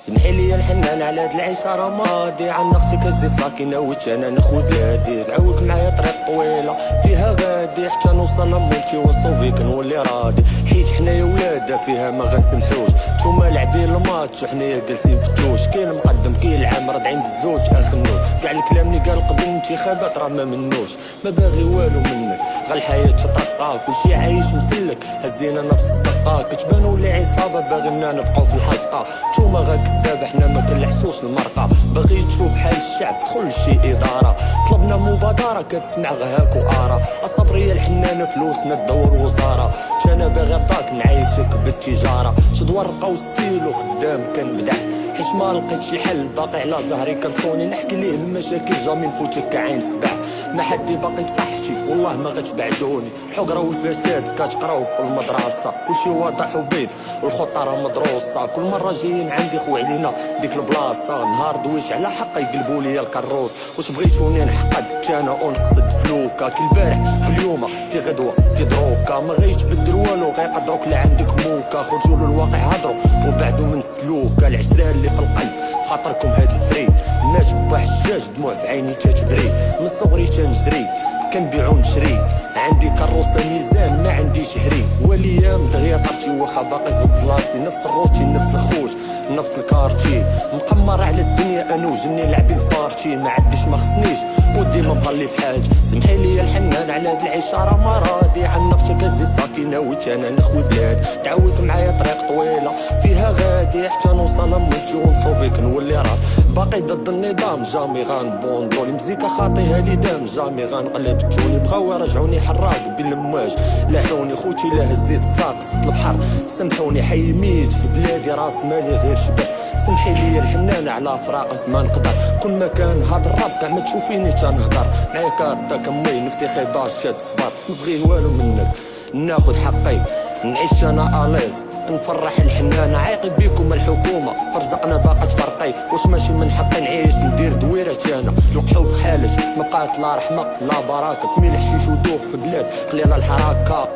سمحي لي الحنان على هاد العيشه راه ماضي، عن اختي كتزيد ساكنه ويت انا نخوي بلادي، نعوق معايا طريق طويله فيها غادي حتى نوصل لمولتي ونصوفيك نولي راضي، حيت حنايا ولادها فيها ما غنسمحوش، نتوما لاعبين الماتش وحنايا جالسين في الجوش، كاين مقدم كاين العام رد عند الزوج اخنوش، كاع الكلام اللي قال قبل الانتخابات راه ما منوش، ما باغي والو منك غا الحياه تطرقا كلشي عايش مسلك هزينا نفس الدقه، كتبانو لي عصابه باغينا نبقاو في الحزقه، نتوما غا كدابه حنا ما كنلحسوش المرقه، باغي تشوف حال الشعب دخل شي اداره، طلبنا مبادره كتسمع غهاك وارا، الصبريه الحنانه فلوسنا تدور وزاره، انا باغي رضاك نعيشك بالتجاره، شدوار رقاو السيلو خدام كنبدع، حيت ما لقيتش الحل باقي على زهري كنصوني، نحكي ليه المشاكل جامي نفوتك كعين سبع، ما حدي باقي تصحشي والله ما غتبعدوني، الحقره والفساد كتقراو في المدرسه، كلشي واضح وبين والخطه راه مدروسه، كل مره جايين عندي خو علينا ديك البلاصه، نهار دويش على حق يقلبوا لي الكروس، واش بغيتوني نحقد انا ونقصد فلوكا، كل بارح كل يوم كي غدوه كي دروكا، ما غيتبدل والو غيقدروك لا عندك موكا، خرجوا للواقع هضروا وبعدوا من سلوكا، العشره اللي في القلب خاطركم هاد الفري، الناجب بحجاج دموع في عيني تتبري، من صغري تنجري كنبيع ونشري، عندي كروسه ميزان ما عنديش هري، والايام دغيا طرتي واخا باقي في بلاصتي، نفس الروتين نفس الخوت نفس الكارتي، مقمر على الدنيا انا وجني لاعبين بارتي، ما عنديش ما خصنيش وديما مغلي في حاج، سمحي لي الحنان على هاد العيشه راه ما راضي، عن نفسي كزيد ساكنه ويت انا نخوي بلاد، تعاوك معايا طريق طويله فيها غادي حتى نوصل لمولتي ونصوفيك نولي راه، باقي ضد النظام جامي غنبوندولي، مزيكا خاطيها لي دام جامي غنقلب التوني، بغاو يرجعوني حراق بالمواج لاحوني، خوتي لا هزيت الساق سط البحر سمحوني، حي ميت في بلادي راس مالي غير شبه، سمحي لي الحنان على فراقك ما نقدر، كل ما كان هاد الراب كاع ما تشوفيني تنهضر، معاك هداك امي نفسي خيباش شاد صباط، نبغي والو منك ناخد حقي نعيش انا اليز، نفرح الحنان عايقي بيكم الحكومه، فرزقنا باقا تفرقي، واش ماشي من حقي نعيش ندير دويرتي انا، القحوب خالج ما بقات لا رحمه لا بركه، تميل حشيش ودوخ في بلاد قليله الحركه.